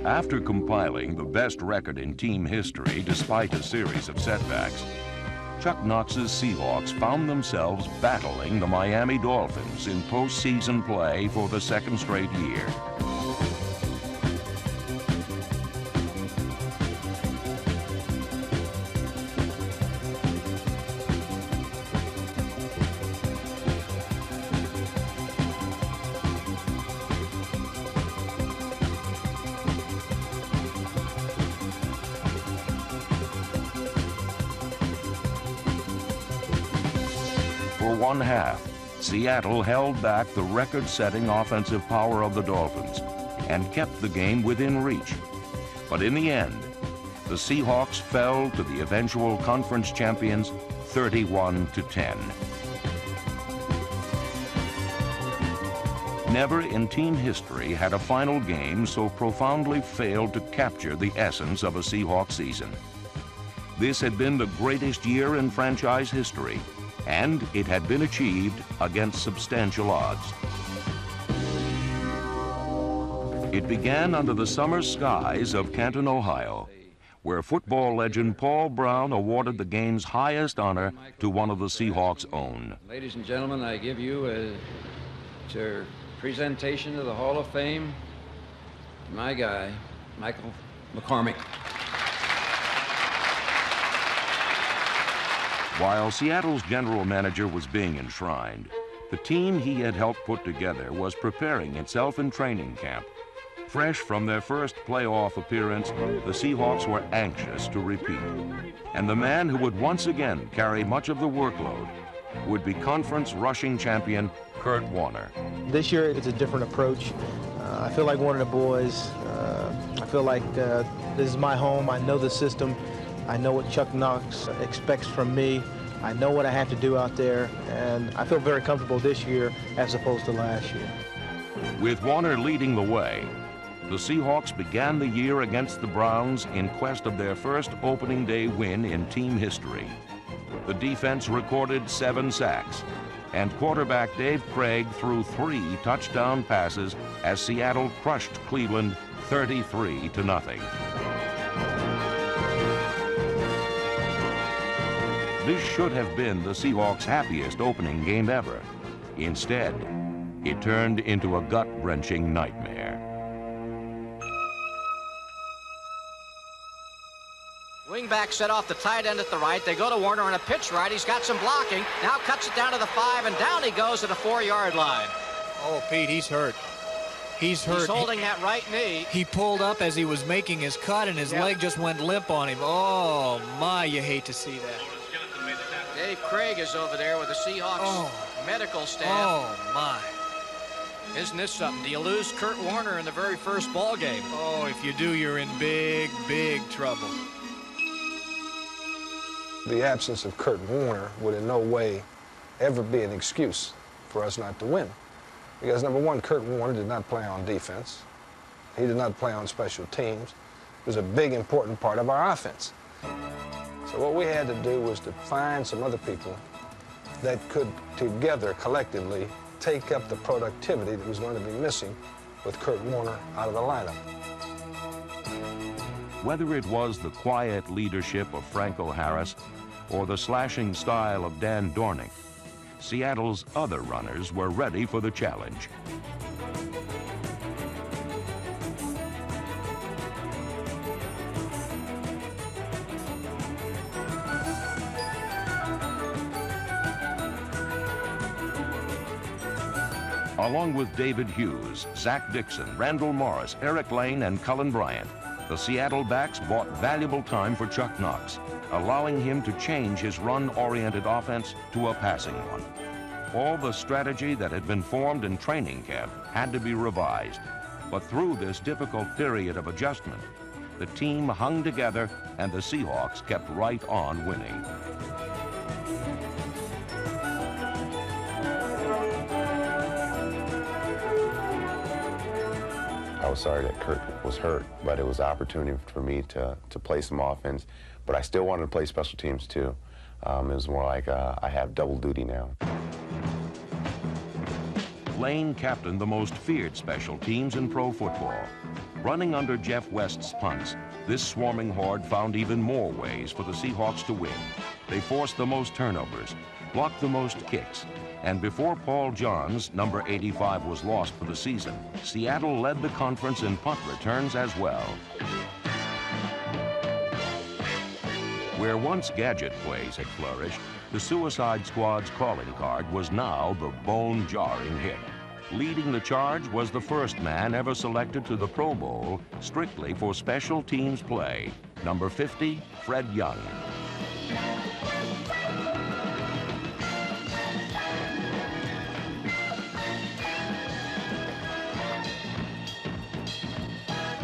After compiling the best record in team history despite a series of setbacks, Chuck Knox's Seahawks found themselves battling the Miami Dolphins in postseason play for the second straight year. For one half, Seattle held back the record-setting offensive power of the Dolphins and kept the game within reach. But in the end, the Seahawks fell to the eventual conference champions 31-10. Never in team history had a final game so profoundly failed to capture the essence of a Seahawks season. This had been the greatest year in franchise history, and it had been achieved against substantial odds. It began under the summer skies of Canton, Ohio, where football legend Paul Brown awarded the game's highest honor to one of the Seahawks' own. Ladies and gentlemen, I give you a presentation to the Hall of Fame, my guy, Michael McCormick. While Seattle's general manager was being enshrined, the team he had helped put together was preparing itself in training camp. Fresh from their first playoff appearance, the Seahawks were anxious to repeat. And the man who would once again carry much of the workload would be conference rushing champion Kurt Warner. This year it's a different approach. I feel like one of the boys. I feel like this is my home. I know the system. I know what Chuck Knox expects from me. I know what I have to do out there, and I feel very comfortable this year as opposed to last year. With Warner leading the way, the Seahawks began the year against the Browns in quest of their first opening day win in team history. The defense recorded 7 sacks, and quarterback Dave Craig threw 3 touchdown passes as Seattle crushed Cleveland 33-0. This should have been the Seahawks' happiest opening game ever. Instead, it turned into a gut-wrenching nightmare. Wingback set off the tight end at the right. They go to Warner on a pitch right. He's got some blocking. Now cuts it down to the 5, and down he goes at the 4-yard line. Oh, Pete, he's hurt. He's hurt. He's holding that right knee. He pulled up as he was making his cut, and his leg just went limp on him. Oh, my, you hate to see that. Dave Craig is over there with the Seahawks medical staff. Oh, my. Isn't this something? Do you lose Kurt Warner in the very first ball game? Oh, if you do, you're in big, big trouble. The absence of Kurt Warner would in no way ever be an excuse for us not to win. Because, number one, Kurt Warner did not play on defense. He did not play on special teams. It was a big, important part of our offense. So what we had to do was to find some other people that could together, collectively, take up the productivity that was going to be missing with Kurt Warner out of the lineup. Whether it was the quiet leadership of Franco Harris or the slashing style of Dan Dornick, Seattle's other runners were ready for the challenge. Along with David Hughes, Zach Dixon, Randall Morris, Eric Lane, and Cullen Bryant, the Seattle backs bought valuable time for Chuck Knox, allowing him to change his run-oriented offense to a passing one. All the strategy that had been formed in training camp had to be revised. But through this difficult period of adjustment, the team hung together and the Seahawks kept right on winning. I was sorry that Kurt was hurt, but it was an opportunity for me to play some offense. But I still wanted to play special teams too. It was more like I have double duty now. Lane captained the most feared special teams in pro football. Running under Jeff West's punts, this swarming horde found even more ways for the Seahawks to win. They forced the most turnovers, blocked the most kicks, and before Paul Johns, number 85, was lost for the season, Seattle led the conference in punt returns as well. Where once gadget plays had flourished, the Suicide Squad's calling card was now the bone-jarring hit. Leading the charge was the first man ever selected to the Pro Bowl strictly for special teams play, number 50, Fred Young.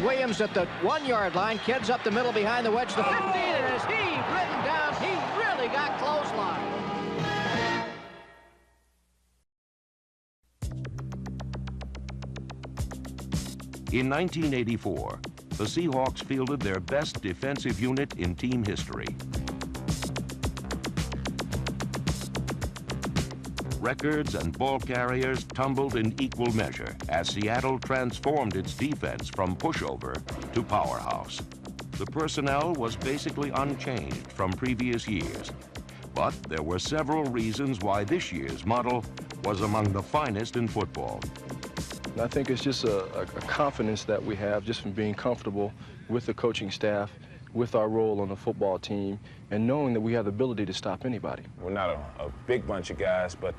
Williams at the 1-yard line, kids up the middle behind the wedge, the 15, and as he ridden down, he really got clotheslined. In 1984, the Seahawks fielded their best defensive unit in team history. Records and ball carriers tumbled in equal measure as Seattle transformed its defense from pushover to powerhouse. The personnel was basically unchanged from previous years, but there were several reasons why this year's model was among the finest in football. I think it's just a confidence that we have just from being comfortable with the coaching staff, with our role on the football team, and knowing that we have the ability to stop anybody. We're not a big bunch of guys, but,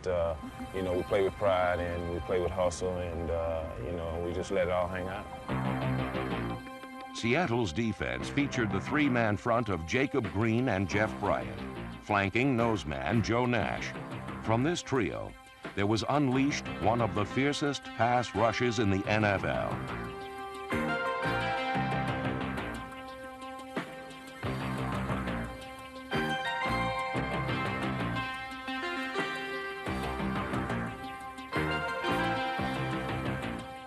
you know, we play with pride and we play with hustle and, you know, we just let it all hang out. Seattle's defense featured the three-man front of Jacob Green and Jeff Bryant, flanking noseman Joe Nash. From this trio, there was unleashed one of the fiercest pass rushes in the NFL.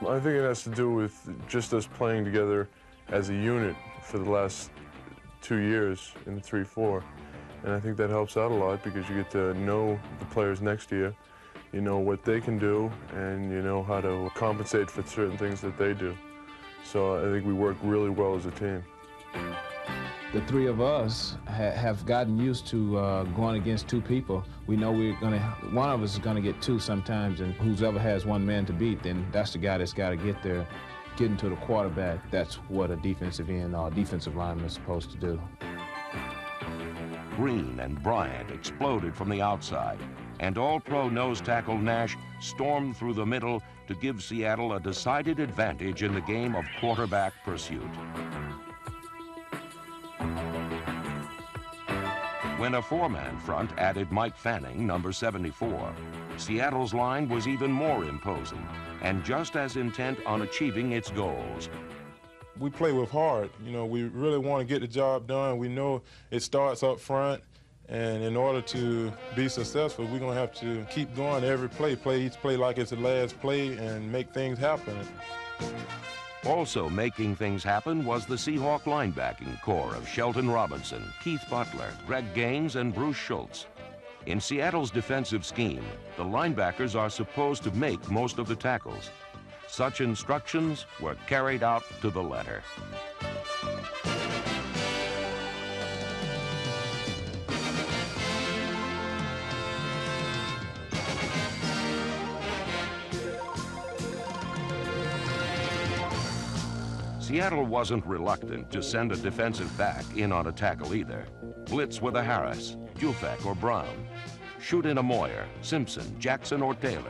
I think it has to do with just us playing together as a unit for the last 2 years in the 3-4. And I think that helps out a lot because you get to know the players next to you. You know what they can do, and you know how to compensate for certain things that they do. So I think we work really well as a team. The three of us have gotten used to going against two people. We know one of us is gonna get two sometimes, and whoever has one man to beat, then that's the guy that's gotta get there, getting to the quarterback. That's what a defensive end or defensive lineman is supposed to do. Green and Bryant exploded from the outside, and all-pro nose tackle Nash stormed through the middle to give Seattle a decided advantage in the game of quarterback pursuit. When a four-man front added Mike Fanning, number 74, Seattle's line was even more imposing and just as intent on achieving its goals. We play with heart. You know, we really want to get the job done. We know it starts up front, and in order to be successful, we're going to have to keep going every play each play like it's the last play and make things happen. Also making things happen was the Seahawk linebacking core of Shelton Robinson, Keith Butler, Greg Gaines, and Bruce Schultz. In Seattle's defensive scheme, the linebackers are supposed to make most of the tackles. Such instructions were carried out to the letter. Seattle wasn't reluctant to send a defensive back in on a tackle either. Blitz with a Harris, Jufek, or Brown. Shoot in a Moyer, Simpson, Jackson, or Taylor.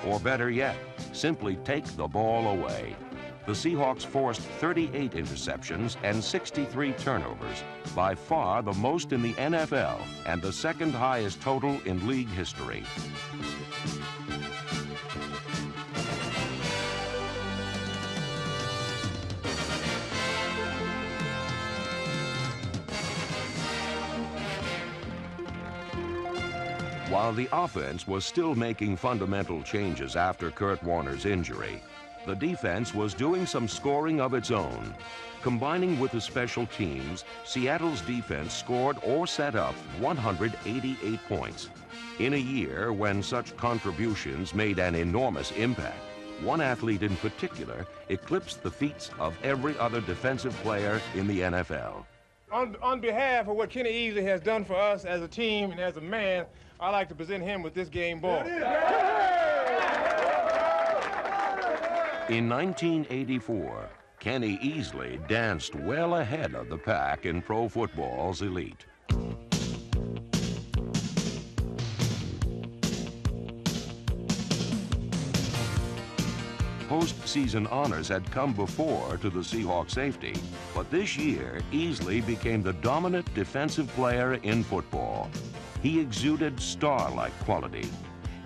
Or better yet, simply take the ball away. The Seahawks forced 38 interceptions and 63 turnovers, by far the most in the NFL and the second highest total in league history. While the offense was still making fundamental changes after Kurt Warner's injury, the defense was doing some scoring of its own. Combining with the special teams, Seattle's defense scored or set up 188 points. In a year when such contributions made an enormous impact, one athlete in particular eclipsed the feats of every other defensive player in the NFL. On behalf of what Kenny Easley has done for us as a team and as a man, I'd like to present him with this game ball. In 1984, Kenny Easley danced well ahead of the pack in pro football's elite. Postseason honors had come before to the Seahawks safety, but this year, Easley became the dominant defensive player in football. He exuded star-like quality,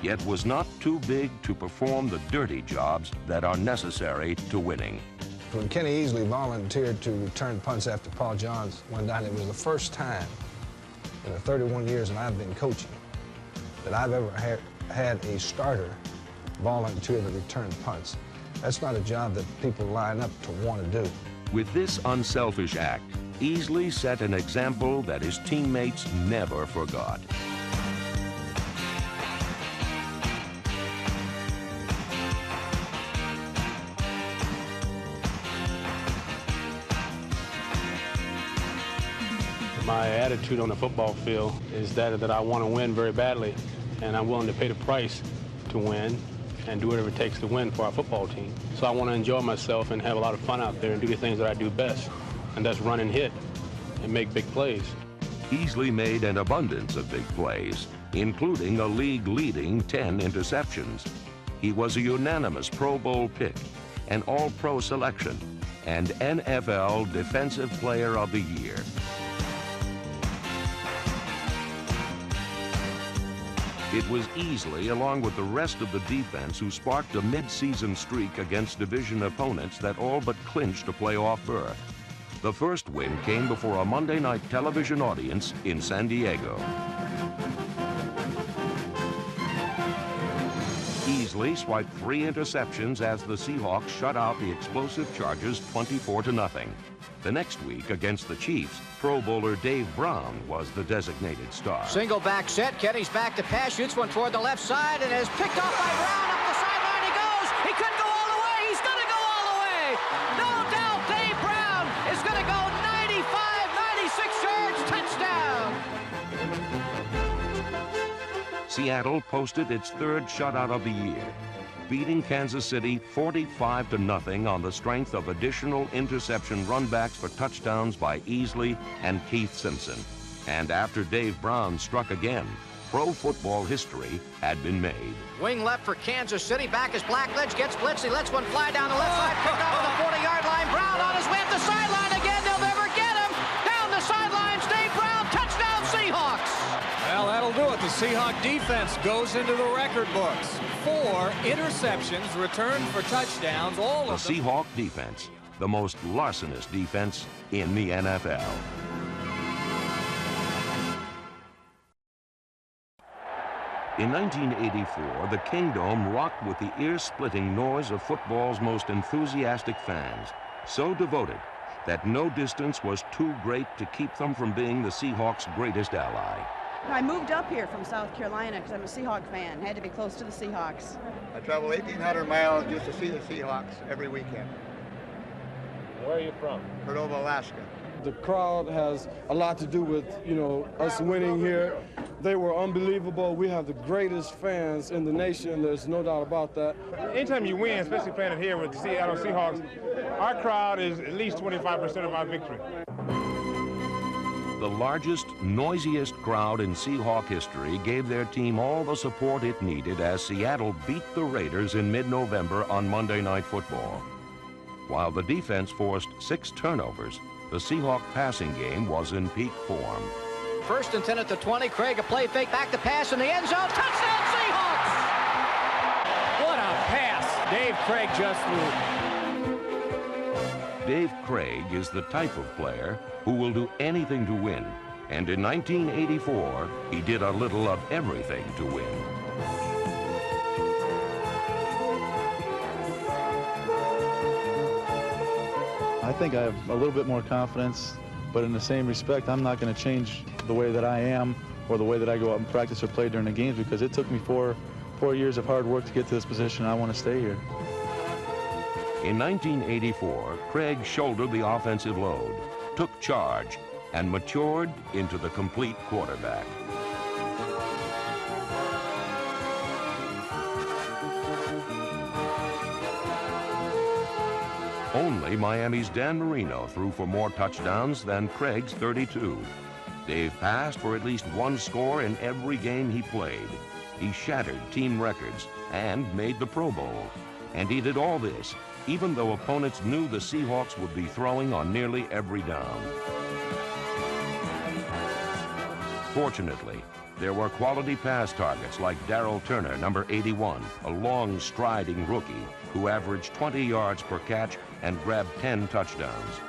yet was not too big to perform the dirty jobs that are necessary to winning. When Kenny Easley volunteered to return punts after Paul Johns went down, it was the first time in the 31 years that I've been coaching that I've ever had a starter volunteer to return punts. That's not a job that people line up to want to do. With this unselfish act, Easley set an example that his teammates never forgot. My attitude on the football field is that I want to win very badly, and I'm willing to pay the price to win and do whatever it takes to win for our football team. So I want to enjoy myself and have a lot of fun out there and do the things that I do best, and that's run and hit and make big plays. Easley made an abundance of big plays, including a league-leading 10 interceptions. He was a unanimous Pro Bowl pick, an All-Pro selection, and NFL Defensive Player of the Year. It was Easley, along with the rest of the defense, who sparked a mid-season streak against division opponents that all but clinched a playoff berth. The first win came before a Monday night television audience in San Diego. Easley swiped 3 interceptions as the Seahawks shut out the explosive Chargers 24-0. The next week against the Chiefs, Pro Bowler Dave Brown was the designated star. Single back set. Kenny's back to pass. Shoots one toward the left side and is picked off by Brown. Up the sideline he goes. He couldn't go all the way. He's going to go all the way. No doubt Dave Brown is going to go 95, 96 yards. Touchdown. Seattle posted its 3rd shutout of the year, beating Kansas City 45-0 on the strength of additional interception runbacks for touchdowns by Easley and Keith Simpson. And after Dave Brown struck again, pro football history had been made. Wing left for Kansas City. Back is Blackledge. Gets blitzed. He lets one fly down the left side. Picked off on the 40-yard line. Brown on his way up the sideline again. They'll never get him. Down the sidelines. Dave Brown. Touchdown Seahawks. Well, that'll do it. The Seahawk defense goes into the record books. 4 interceptions returned for touchdowns, all of them. The Seahawk defense, the most larcenous defense in the NFL. In 1984, the Kingdome rocked with the ear-splitting noise of football's most enthusiastic fans, so devoted that no distance was too great to keep them from being the Seahawks' greatest ally. I moved up here from South Carolina because I'm a Seahawk fan. Had to be close to the Seahawks. I travel 1,800 miles just to see the Seahawks every weekend. Where are you from? Cordova, Alaska. The crowd has a lot to do with, us winning here. They were unbelievable. We have the greatest fans in the nation. There's no doubt about that. Anytime you win, especially playing it here with the Seattle Seahawks, our crowd is at least 25% of our victory. The largest, noisiest crowd in Seahawk history gave their team all the support it needed as Seattle beat the Raiders in mid-November on Monday Night Football. While the defense forced 6 turnovers, the Seahawk passing game was in peak form. 1st and 10 at the 20. Craig a play fake back to pass in the end zone. Touchdown Seahawks! What a pass Dave Craig just threw. Dave Craig is the type of player who will do anything to win. And in 1984, he did a little of everything to win. I think I have a little bit more confidence, but in the same respect, I'm not going to change the way that I am or the way that I go out and practice or play during the games, because it took me four years of hard work to get to this position. I want to stay here. In 1984, Craig shouldered the offensive load, took charge, and matured into the complete quarterback. Only Miami's Dan Marino threw for more touchdowns than Craig's 32. Dave passed for at least one score in every game he played. He shattered team records and made the Pro Bowl. And he did all this even though opponents knew the Seahawks would be throwing on nearly every down. Fortunately, there were quality pass targets like Darrell Turner, number 81, a long striding rookie who averaged 20 yards per catch and grabbed 10 touchdowns.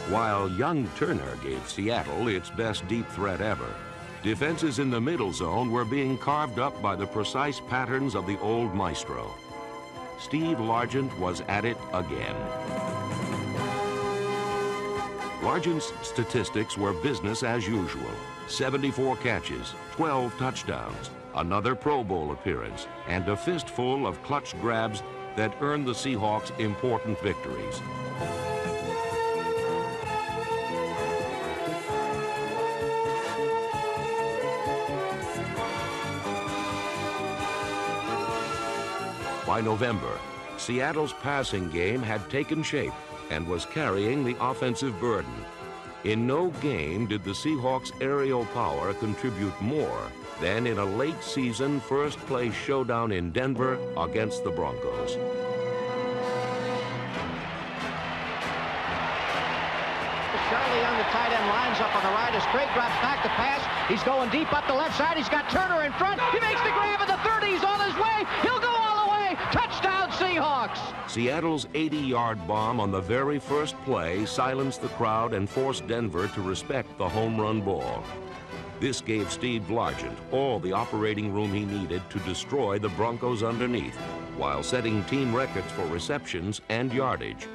While young Turner gave Seattle its best deep threat ever, defenses in the middle zone were being carved up by the precise patterns of the old maestro. Steve Largent was at it again. Largent's statistics were business as usual. 74 catches, 12 touchdowns, another Pro Bowl appearance, and a fistful of clutch grabs that earned the Seahawks important victories. By November, Seattle's passing game had taken shape and was carrying the offensive burden. In no game did the Seahawks' aerial power contribute more than in a late season first-place showdown in Denver against the Broncos. Charlie Young, the tight end, lines up on the right as Craig drops back to pass. He's going deep up the left side. He's got Turner in front. He makes the grab at the 30. He's on his way. He'll go all the way. Touchdown, Seahawks. Seattle's 80-yard bomb on the very first play silenced the crowd and forced Denver to respect the home run ball. This gave Steve Largent all the operating room he needed to destroy the Broncos underneath, while setting team records for receptions and yardage.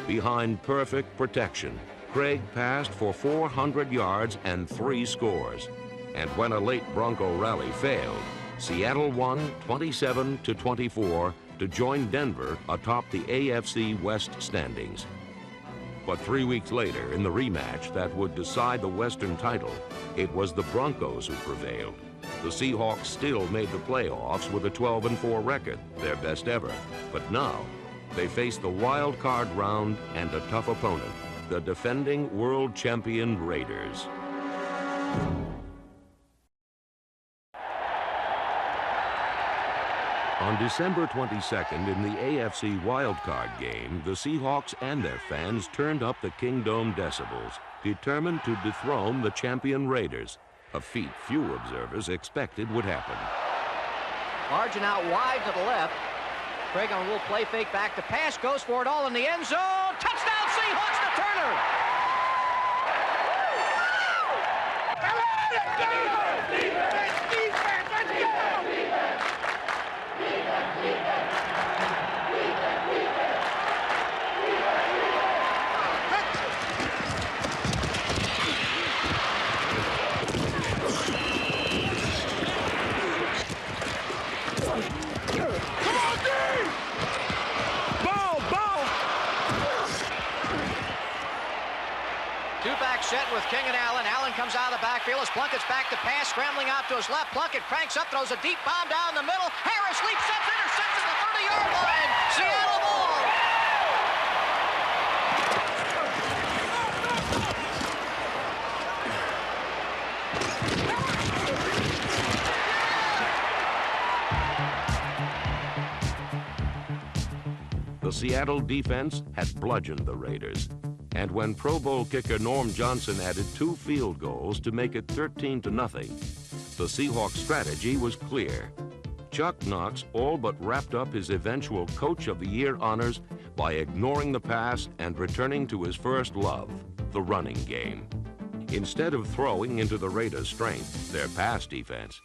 Behind perfect protection, Craig passed for 400 yards and 3 scores. And when a late Bronco rally failed, Seattle won 27-24 to join Denver atop the AFC West standings. But 3 weeks later, in the rematch that would decide the Western title, it was the Broncos who prevailed. The Seahawks still made the playoffs with a 12-4 record, their best ever. But now, they face the wild card round and a tough opponent, the defending world champion Raiders. On December 22nd, in the AFC wildcard game, the Seahawks and their fans turned up the Kingdome decibels, determined to dethrone the champion Raiders, a feat few observers expected would happen. Largent out wide to the left. Craig on a little play fake back to pass, goes for it all in the end zone. Touchdown Seahawks to Turner. Set with King and Allen. Allen comes out of the backfield as Plunkett's back to pass, scrambling out to his left. Plunkett cranks up, throws a deep bomb down the middle. Harris leaps up, intercepts at the 30-yard line. Seattle ball. The Seattle defense had bludgeoned the Raiders. And when Pro Bowl kicker Norm Johnson added 2 field goals to make it 13-0, the Seahawks' strategy was clear. Chuck Knox all but wrapped up his eventual Coach of the Year honors by ignoring the pass and returning to his first love, the running game. Instead of throwing into the Raiders' strength, their pass defense,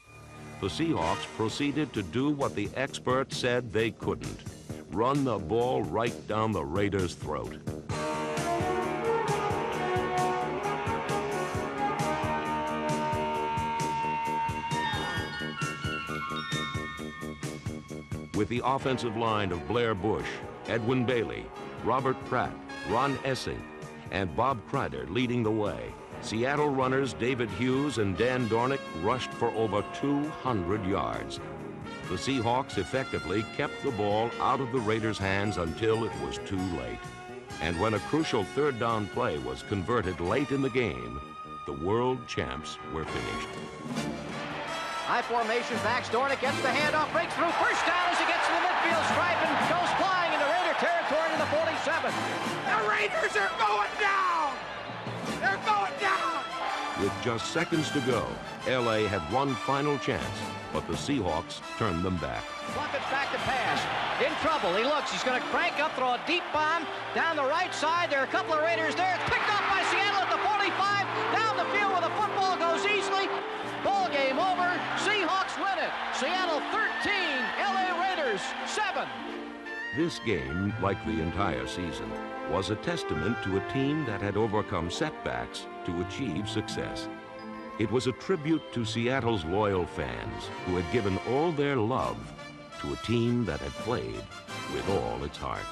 the Seahawks proceeded to do what the experts said they couldn't: run the ball right down the Raiders' throat. With the offensive line of Blair Bush, Edwin Bailey, Robert Pratt, Ron Essing, and Bob Kreider leading the way, Seattle runners David Hughes and Dan Dornick rushed for over 200 yards. The Seahawks effectively kept the ball out of the Raiders' hands until it was too late. And when a crucial third down play was converted late in the game, the world champs were finished. High formation backs. Dornick gets the handoff, breaks through. First down as he gets to the midfield stripe and goes flying into Raider territory to the 47. The Raiders are going down! They're going down! With just seconds to go, L.A. had one final chance, but the Seahawks turned them back. Plunkett's back to pass. In trouble. He looks. He's going to crank up, throw a deep bomb down the right side. There are a couple of Raiders there. It's picked off by Seattle at the 45. Down the field where the football goes Easley. Ball game over. Seahawks win it. Seattle 13, L.A. Raiders 7. This game, like the entire season, was a testament to a team that had overcome setbacks to achieve success. It was a tribute to Seattle's loyal fans who had given all their love to a team that had played with all its heart.